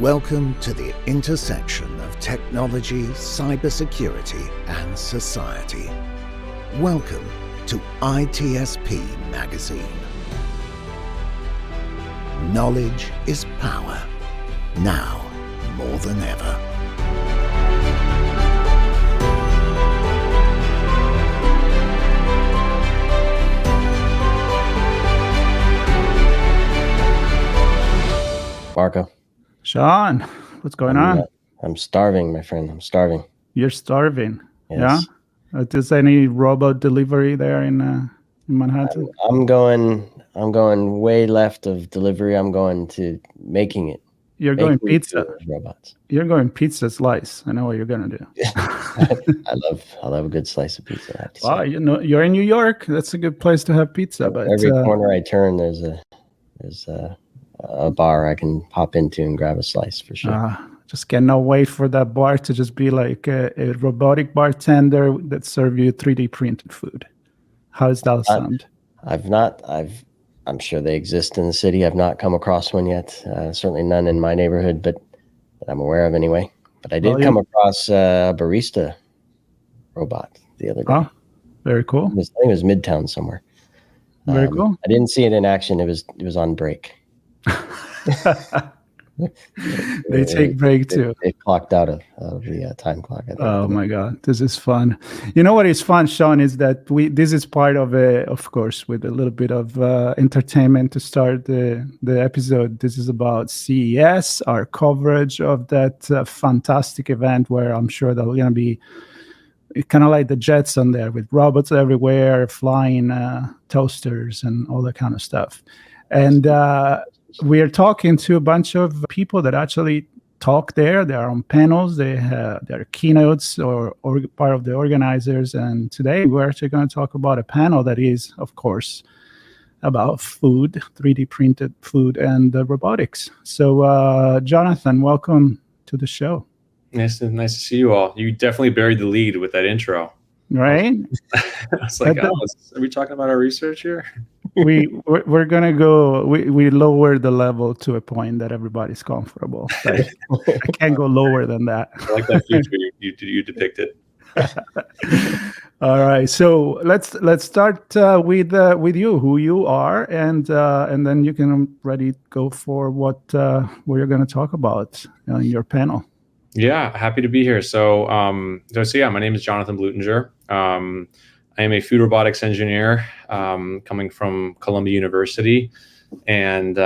Welcome to the intersection of technology, cybersecurity, and society. Welcome to ITSPmagazine. Knowledge is power, now more than ever. Marco. Sean, what's going on? I'm starving, my friend. I'm starving. You're starving. Yes. Yeah. Is any robot delivery there in Manhattan? I'm going way left of delivery. I'm going to making it. You're going pizza. Robots. You're going pizza slice. I know what you're gonna do. I love a good slice of pizza. I have to say. You know, you're in New York. That's a good place to have pizza. But every corner I turn, there's a bar I can pop into and grab a slice for sure. Just cannot wait for that bar to just be like a robotic bartender that serve you 3D printed food. How does that sound? I'm sure they exist in the city. I've not come across one yet. Certainly none in my neighborhood, but that I'm aware of anyway. But I did come across a barista robot the other day. Oh, very cool. I think it was Midtown somewhere. Very cool. I didn't see it in action. It was on break. They take break too. It clocked out of the time clock. Oh my God, this is fun. You know what is fun, Sean, is that this is part of course, with a little bit of entertainment to start the episode. This is about CES, our coverage of that fantastic event where I'm sure that we're going to be kind of like the Jetson there with robots everywhere, flying toasters and all that kind of stuff. And we are talking to a bunch of people that actually talk there. They are on panels. They have their keynotes or part of the organizers. And today we're actually going to talk about a panel that is, of course, about food, 3D printed food and robotics. So, Jonathan, welcome to the show. Nice to see you all. You definitely buried the lead with that intro. Right? I was like, are we talking about our research here? We're gonna go. We lower the level to a point that everybody's comfortable. I can't go lower than that. I like that future you depicted. All right, so let's start with you, who you are, and then you can ready go for what you're going to talk about in your panel. Yeah, happy to be here. So my name is Jonathan Blutinger. I am a food robotics engineer coming from Columbia University and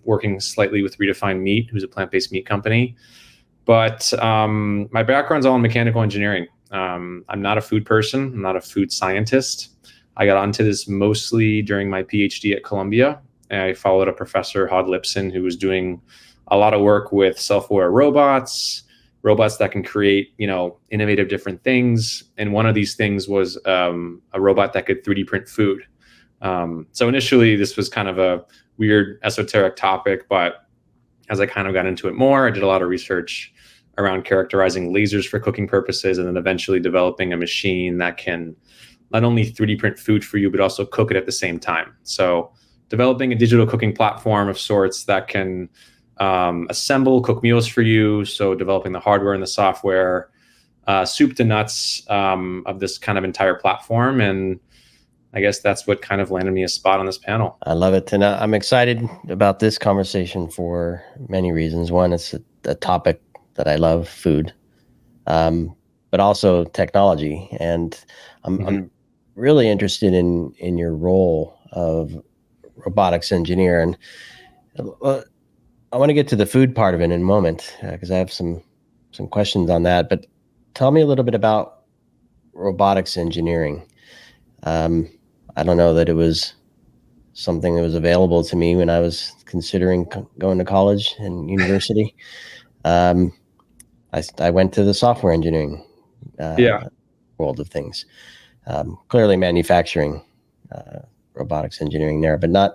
working slightly with Redefine Meat, who's a plant-based meat company. But my background's all in mechanical engineering. I'm not a food person. I'm not a food scientist. I got onto this mostly during my PhD at Columbia. I followed a professor, Hod Lipson, who was doing a lot of work with self-aware robots that can create, innovative different things. And one of these things was a robot that could 3D print food. So initially, this was kind of a weird esoteric topic, but as I kind of got into it more, I did a lot of research around characterizing lasers for cooking purposes, and then eventually developing a machine that can not only 3D print food for you, but also cook it at the same time. So developing a digital cooking platform of sorts that can cook meals for you. So developing the hardware and the software, soup to nuts of this kind of entire platform. And I guess that's what kind of landed me a spot on this panel. I love it. And I'm excited about this conversation for many reasons. One, it's a topic that I love, food, but also technology. And I'm really interested in your role of robotics engineer. And I want to get to the food part of it in a moment because I have some questions on that. But tell me a little bit about robotics engineering. I don't know that it was something that was available to me when I was considering going to college and university. I went to the software engineering world of things. Clearly manufacturing, robotics engineering there, but not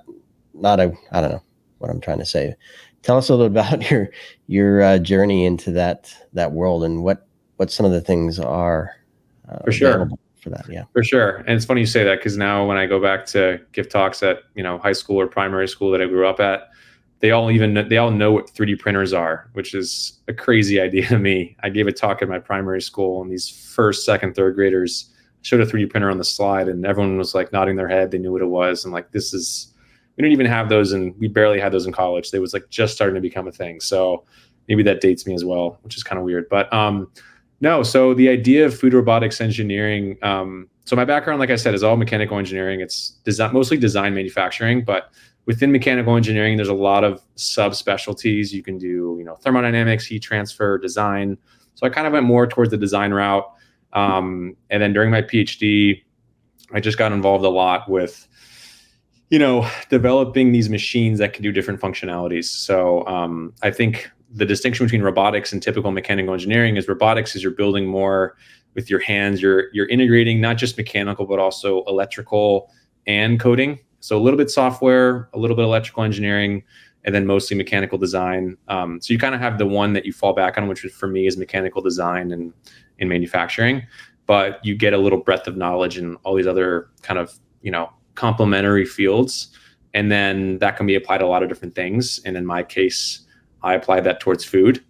I don't know what I'm trying to say. Tell us a little about your journey into that world and what some of the things are for sure for that. Yeah, for sure. And it's funny you say that because now when I go back to give talks at high school or primary school that I grew up at, they all know what 3D printers are, which is a crazy idea to me. I gave a talk at my primary school, and these first, second, third graders showed a 3D printer on the slide, and everyone was like nodding their head. They knew what it was. And like, we didn't even have those, and we barely had those in college. They was like just starting to become a thing. So maybe that dates me as well, which is kind of weird. But no, so the idea of food robotics engineering, so my background, like I said, is all mechanical engineering. It's mostly design manufacturing, but within mechanical engineering, there's a lot of subspecialties. You can do, thermodynamics, heat transfer, design. So I kind of went more towards the design route. And then during my PhD, I just got involved a lot with, developing these machines that can do different functionalities. So I think the distinction between robotics and typical mechanical engineering is robotics is you're building more with your hands. You're integrating not just mechanical, but also electrical and coding. So a little bit software, a little bit electrical engineering, and then mostly mechanical design. So you kind of have the one that you fall back on, which for me is mechanical design and in manufacturing, but you get a little breadth of knowledge in all these other kind of, complementary fields. And then that can be applied to a lot of different things. And in my case, I applied that towards food,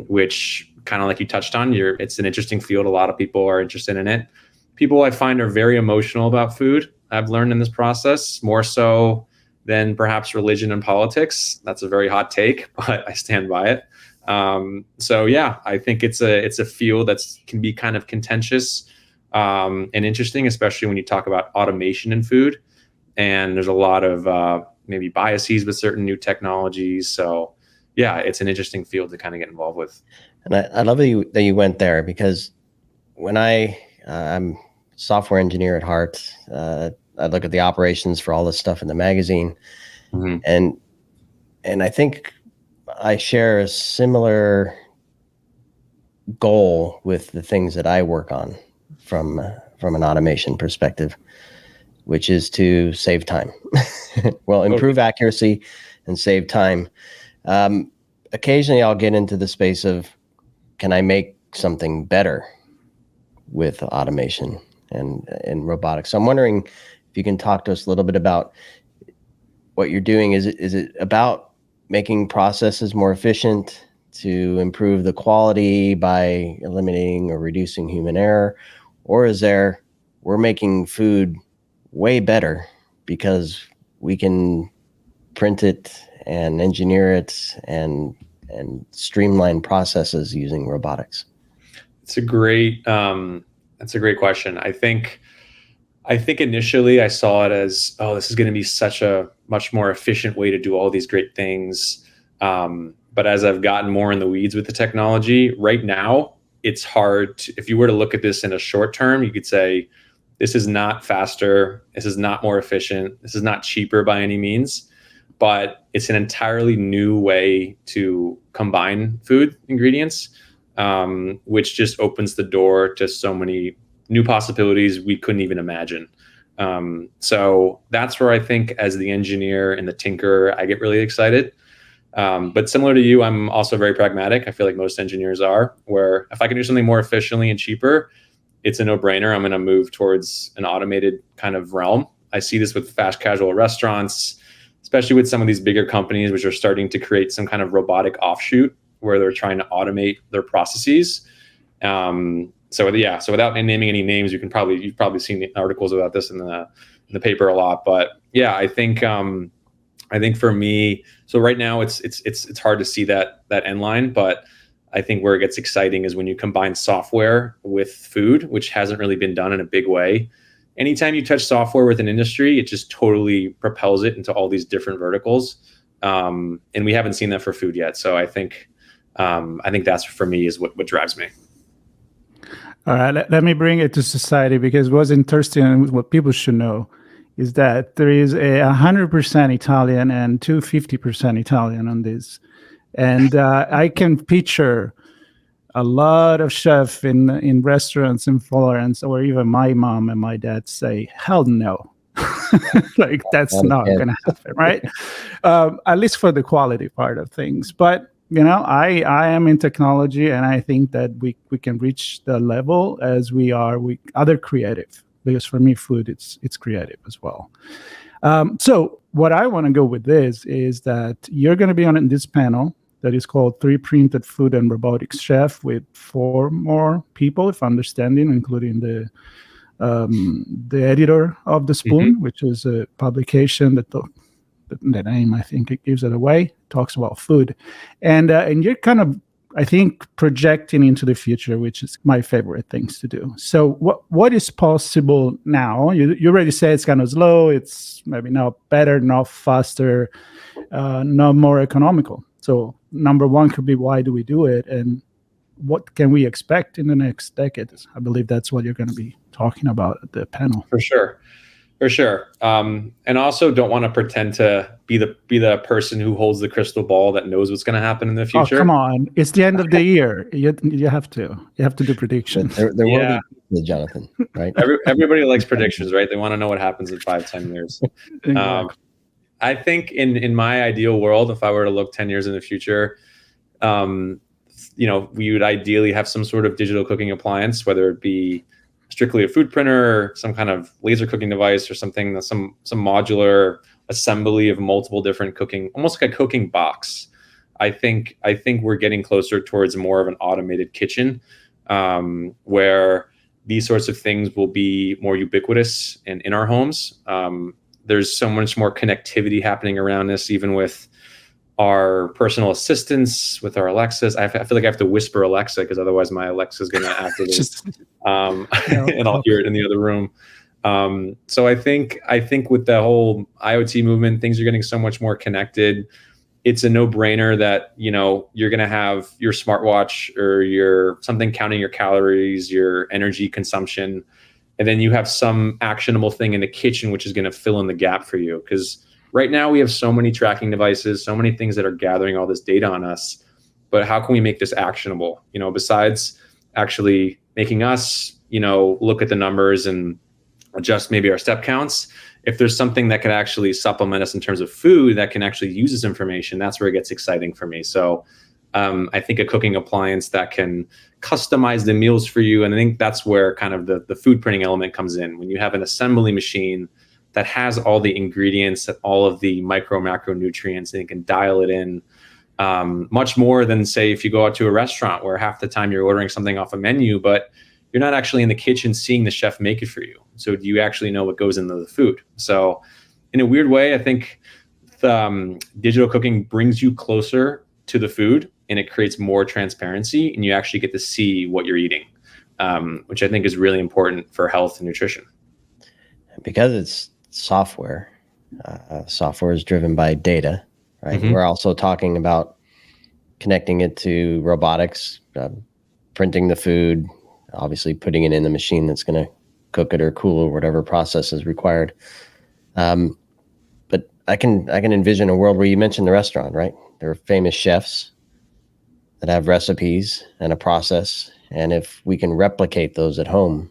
which kind of like you touched on, it's an interesting field. A lot of people are interested in it. People I find are very emotional about food. I've learned in this process, more so than perhaps religion and politics. That's a very hot take, but I stand by it. So yeah, I think it's a field that can be kind of contentious and interesting, especially when you talk about automation in food. And there's a lot of maybe biases with certain new technologies. So yeah, it's an interesting field to kind of get involved with. And I love that you went there, because when I'm a software engineer at heart, I look at the operations for all this stuff in the magazine. Mm-hmm. And I think I share a similar goal with the things that I work on from an automation perspective, which is to save time. Well, improve accuracy and save time. Occasionally I'll get into the space of, can I make something better with automation and robotics? So I'm wondering if you can talk to us a little bit about what you're doing. Is it about making processes more efficient to improve the quality by eliminating or reducing human error? Or is we're making food way better because we can print it and engineer it and streamline processes using robotics? It's a great question. I think initially I saw it as, this is going to be such a much more efficient way to do all these great things. But as I've gotten more in the weeds with the technology, right now, it's hard if you were to look at this in a short term, you could say, this is not faster. This is not more efficient. This is not cheaper by any means, but it's an entirely new way to combine food ingredients, which just opens the door to so many new possibilities we couldn't even imagine. So that's where I think as the engineer and the tinkerer, I get really excited. But similar to you, I'm also very pragmatic. I feel like most engineers are, where if I can do something more efficiently and cheaper, it's a no-brainer. I'm going to move towards an automated kind of realm. I see this with fast casual restaurants, especially with some of these bigger companies, which are starting to create some kind of robotic offshoot where they're trying to automate their processes. So without naming any names, you've probably seen articles about this in the paper a lot. But yeah, I think for me, so right now it's hard to see that end line, but I think where it gets exciting is when you combine software with food, which hasn't really been done in a big way. Anytime you touch software with an industry, it just totally propels it into all these different verticals. And we haven't seen that for food yet. So I think that's for me is what drives me. All right, let me bring it to society, because what's interesting and what people should know is that there is 100% Italian and 250% Italian on this. And I can picture a lot of chefs in restaurants in Florence, or even my mom and my dad say, hell no. Like, that's not going to happen, right? At least for the quality part of things. But, I am in technology, and I think that we can reach the level as we are with other creative. Because for me, food, it's creative as well. So what I want to go with this is that you're going to be on this panel that is called Printed Food and Robotics Chef with 4 more people, if I'm understanding, including the editor of The Spoon, which is a publication that the name, I think it gives it away, talks about food. And you're kind of, I think, projecting into the future, which is my favorite things to do. So what is possible now? You already said it's kind of slow. It's maybe not better, not faster, not more economical. So number one could be, why do we do it? And what can we expect in the next decade? I believe that's what you're going to be talking about at the panel. For sure. And also don't want to pretend to be the person who holds the crystal ball that knows what's going to happen in the future. Oh, come on. It's the end of the year. You have to do predictions. There will be, Jonathan, right? Everybody likes predictions, right? They want to know what happens in 5-10 years. Exactly. I think in my ideal world, if I were to look 10 years in the future, we would ideally have some sort of digital cooking appliance, whether it be strictly a food printer, or some kind of laser cooking device, or something, some modular assembly of multiple different cooking, almost like a cooking box. I think we're getting closer towards more of an automated kitchen, where these sorts of things will be more ubiquitous in our homes. There's so much more connectivity happening around this, even with our personal assistants, with our Alexas. I feel like I have to whisper Alexa, because otherwise my Alexa is going to activate, and I'll hear it in the other room. So I think with the whole IoT movement, things are getting so much more connected. It's a no-brainer that you're going to have your smartwatch or your something counting your calories, your energy consumption, and then you have some actionable thing in the kitchen which is going to fill in the gap for you. Because right now we have so many tracking devices, so many things that are gathering all this data on us. But how can we make this actionable? Besides actually making us, look at the numbers and adjust maybe our step counts. If there's something that can actually supplement us in terms of food that can actually use this information, that's where it gets exciting for me. So I think a cooking appliance that can customize the meals for you. And I think that's where kind of the food printing element comes in. When you have an assembly machine that has all the ingredients, all of the macro nutrients, and you can dial it in much more than, say, if you go out to a restaurant where half the time you're ordering something off a menu, but you're not actually in the kitchen seeing the chef make it for you. So do you actually know what goes into the food? So in a weird way, I think digital cooking brings you closer to the food, and it creates more transparency, and you actually get to see what you're eating, which I think is really important for health and nutrition. Because it's software is driven by data, right? We're also talking about connecting it to robotics, printing the food, obviously putting it in the machine that's going to cook it or cool or whatever process is required. But I can envision a world where you mentioned the restaurant, right? There are famous chefs that have recipes and a process, and if we can replicate those at home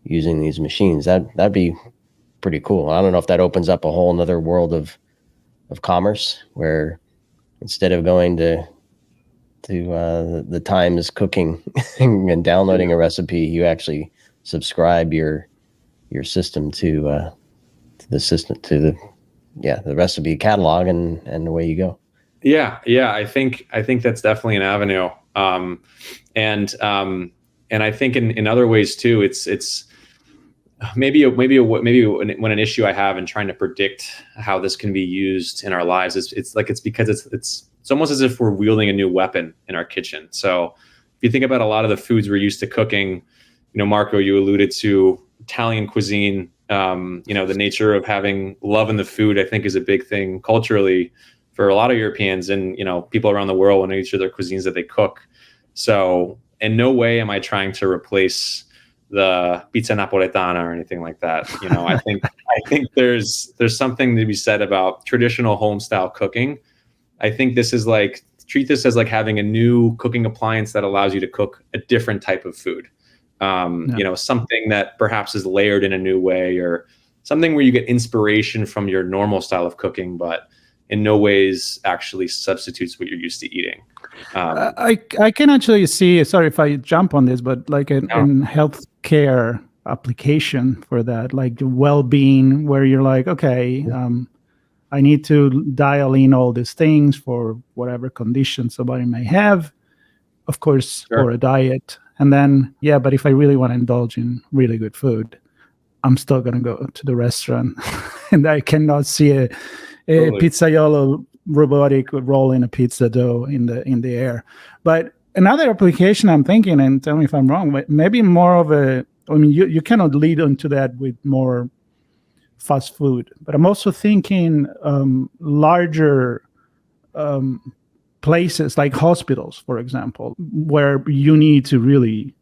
using these machines, that'd be pretty cool. I don't know if that opens up a whole another world of commerce, where instead of going to the Times cooking and downloading a recipe, you actually subscribe your system to the recipe catalog, and away you go. Yeah. I think that's definitely an avenue. And I think in other ways too, it's maybe when an issue I have in trying to predict how this can be used in our lives, it's because it's almost as if we're wielding a new weapon in our kitchen. So if you think about a lot of the foods we're used to cooking, Marco, you alluded to Italian cuisine. The nature of having love in the food, I think, is a big thing culturally for a lot of Europeans and, people around the world when each of their cuisines that they cook. So in no way am I trying to replace the pizza napoletana or anything like that. I think there's something to be said about traditional home style cooking. I think treat this as like having a new cooking appliance that allows you to cook a different type of food. Something that perhaps is layered in a new way, or something where you get inspiration from your normal style of cooking, but in no ways actually substitutes what you're used to eating. I can actually see, sorry if I jump on this, but like in healthcare application for that, like the well-being, where you're like, okay, I need to dial in all these things for whatever conditions somebody may have, of course, Sure. or a diet. And then, but if I really want to indulge in really good food, I'm still going to go to the restaurant and I cannot see a Totally. pizzaiolo robotic rolling a pizza dough in the air. But another application I'm thinking, and tell me if I'm wrong, but maybe more of you cannot lead into that with more fast food, but I'm also thinking larger places like hospitals, for example, where you need to really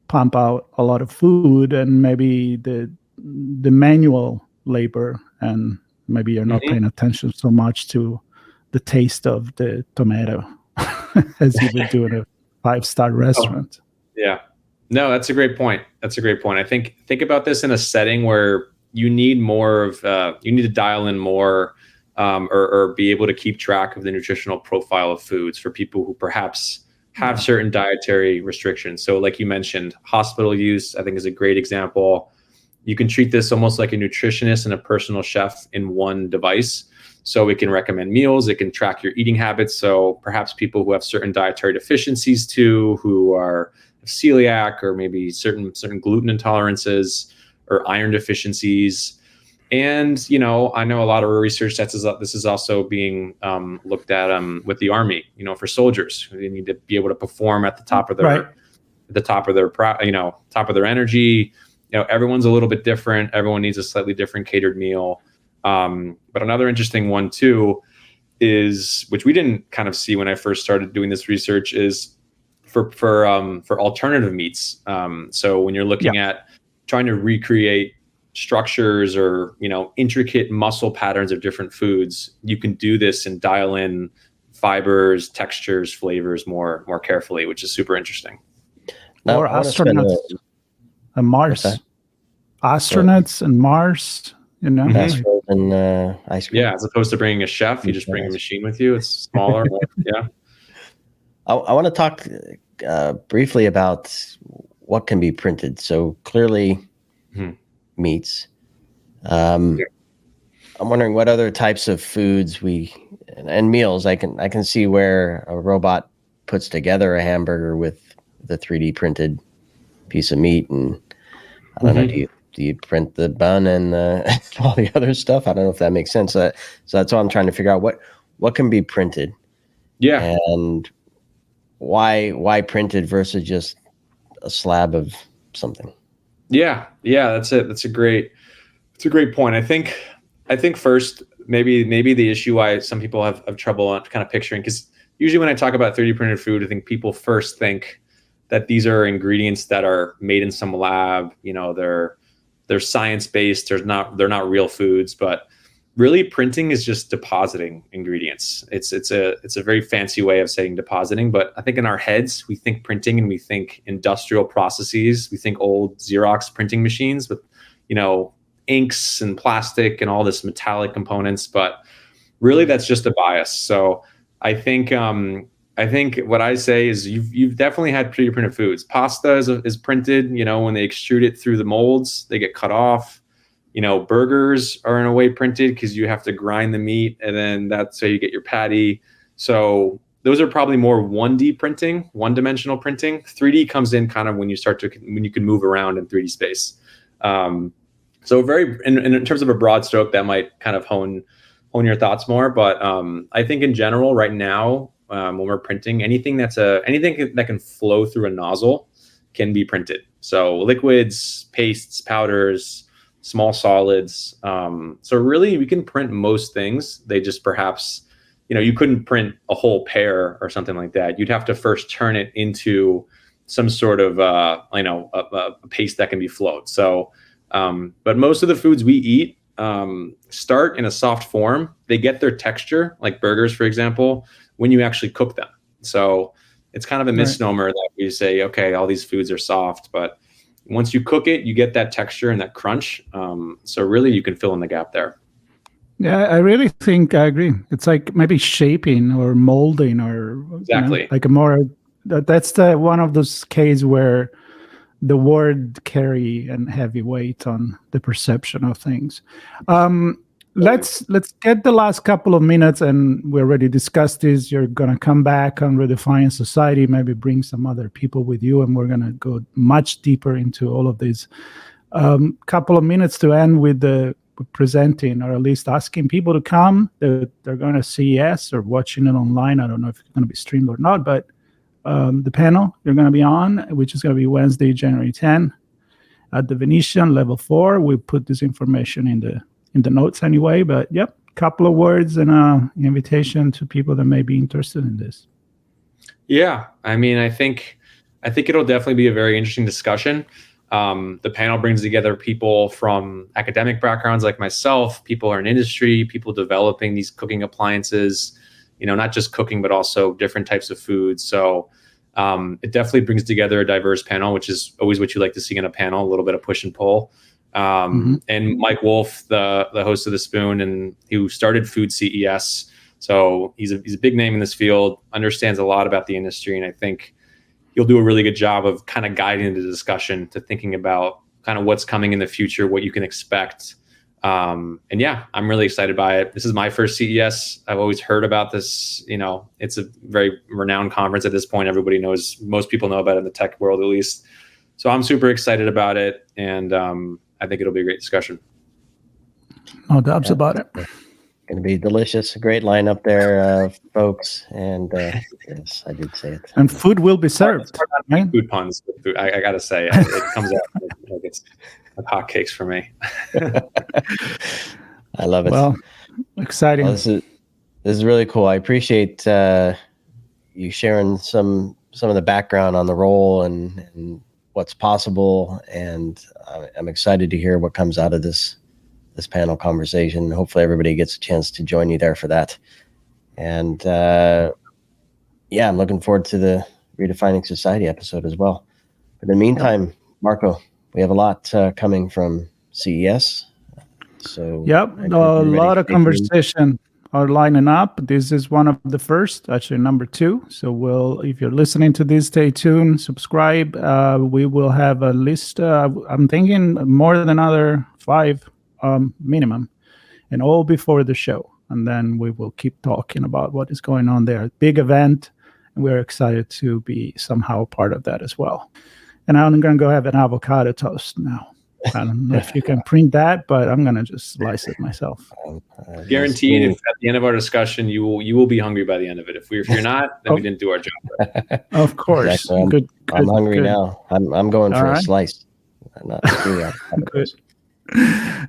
pump out a lot of food, and maybe the manual labor, and maybe you're not paying attention so much to the taste of the tomato as you would do in a 5-star restaurant. Yeah. No, that's a great point. I think about this in a setting where you need more of, you need to dial in more or be able to keep track of the nutritional profile of foods for people who perhaps have certain dietary restrictions. So like you mentioned, hospital use, I think, is a great example. You can treat this almost like a nutritionist and a personal chef in one device. So it can recommend meals, it can track your eating habits. So perhaps people who have certain dietary deficiencies too, who are celiac or maybe certain gluten intolerances or iron deficiencies. And, I know a lot of research this is also being looked at with the Army, for soldiers who need to be able to perform at the top of their, top of their energy. Everyone's a little bit different. Everyone needs a slightly different catered meal. But another interesting one too is, which we didn't kind of see when I first started doing this research, is for alternative meats. So when you're looking at trying to recreate structures or intricate muscle patterns of different foods, you can do this and dial in fibers, textures, flavors more carefully, which is super interesting. Or astronauts and Mars. Astronauts and Mars, Fast frozen ice cream. Yeah, as opposed to bringing a chef, you just bring a machine with you. It's smaller. Yeah. I want to talk briefly about what can be printed. So clearly, meats. I'm wondering what other types of foods and meals. I can see where a robot puts together a hamburger with the 3D printed piece of meat, and I don't know. Do you print the bun and all the other stuff? I don't know if that makes sense. So that's what I'm trying to figure out. What can be printed? Yeah. And why printed versus just a slab of something? Yeah, that's it. That's a great point. I think first, maybe the issue why some people have trouble on kind of picturing, because usually when I talk about 3D printed food, I think people first think that these are ingredients that are made in some lab. They're science-based. They're not real foods, but really printing is just depositing ingredients. It's a very fancy way of saying depositing, but I think in our heads, we think printing and we think industrial processes. We think old Xerox printing machines with, inks and plastic and all this metallic components, but really that's just a bias. So I think what I say is you've definitely had 3D printed foods. Pasta is printed, when they extrude it through the molds, they get cut off. Burgers are in a way printed because you have to grind the meat, and then that's how you get your patty. So those are probably more 1D printing, one-dimensional printing. 3D comes in kind of when you can move around in 3D space. So in terms of a broad stroke, that might kind of hone your thoughts more. But I think in general, right now, when we're printing, anything that can flow through a nozzle can be printed. So liquids, pastes, powders, small solids. So really, we can print most things. They just perhaps, you couldn't print a whole pear or something like that. You'd have to first turn it into some sort of, a paste that can be flowed. So, but most of the foods we eat start in a soft form. They get their texture, like burgers, for example, when you actually cook them. So it's kind of a misnomer that we say, okay, all these foods are soft, but once you cook it, you get that texture and that crunch. So really, you can fill in the gap there. Yeah, I really think I agree. It's like maybe shaping or molding or exactly like a more. That's one of those cases where the word carry and heavy weight on the perception of things. Let's get the last couple of minutes, and we already discussed this. You're going to come back on Redefining Society, maybe bring some other people with you, and we're going to go much deeper into all of these. Couple of minutes to end with the presenting, or at least asking people to come. They're going to CES or watching it online. I don't know if it's going to be streamed or not, but the panel you're going to be on, which is going to be Wednesday, January 10 at the Venetian, level 4. We put this information in the notes anyway, but yep, couple of words and an invitation to people that may be interested in this. Yeah, I mean, I think it'll definitely be a very interesting discussion. The panel brings together people from academic backgrounds like myself, people who are in industry, people developing these cooking appliances, not just cooking, but also different types of foods. So it definitely brings together a diverse panel, which is always what you like to see in a panel, a little bit of push and pull. And Mike Wolf, the host of The Spoon, and who started Food CES. So he's a big name in this field, understands a lot about the industry. And I think you'll do a really good job of kind of guiding the discussion to thinking about kind of what's coming in the future, what you can expect. And yeah, I'm really excited by it. This is my first CES. I've always heard about this. It's a very renowned conference at this point. Everybody knows, most people know about it in the tech world, at least. So I'm super excited about it. And I think it'll be a great discussion. No doubts about it. Going to be delicious. A great lineup there, folks. And yes, I did say it. And food will be served. Right? Food puns. I got to say, it comes out like it's like hotcakes for me. I love it. Well, exciting. Well, this is really cool. I appreciate you sharing some of the background on the role and what's possible. And I'm excited to hear what comes out of this panel conversation. Hopefully everybody gets a chance to join you there for that. And I'm looking forward to the Redefining Society episode as well. But in the meantime, Marco, we have a lot coming from CES. So a lot of conversation are lining up. This is one of the first, actually number 2. So if you're listening to this, stay tuned, subscribe. We will have a list. I'm thinking more than another 5 minimum, and all before the show. And then we will keep talking about what is going on there. Big event, and we're excited to be somehow part of that as well. And I'm going to go have an avocado toast now. I don't know if you can print that, but I'm going to just slice it myself. Guaranteed, if at the end of our discussion, you will be hungry by the end of it. If you're not, then we didn't do our job. Of course. Exactly. I'm hungry now. I'm going for a slice. Not good.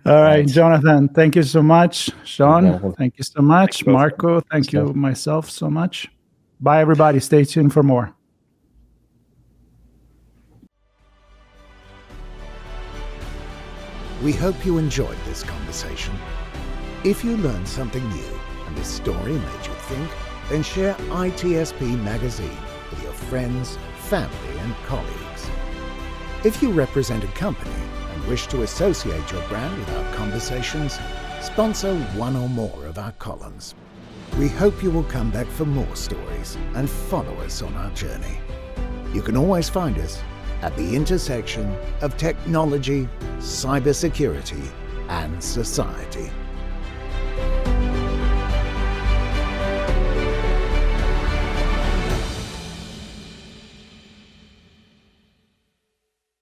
All right, Jonathan, thank you so much. Sean, thank you so much. Marco, thank you myself so much. Bye, everybody. Stay tuned for more. We hope you enjoyed this conversation. If you learned something new and this story made you think, then share ITSPmagazine with your friends, family, and colleagues. If you represent a company and wish to associate your brand with our conversations, sponsor one or more of our columns. We hope you will come back for more stories and follow us on our journey. You can always find us at the intersection of technology, cybersecurity, and society.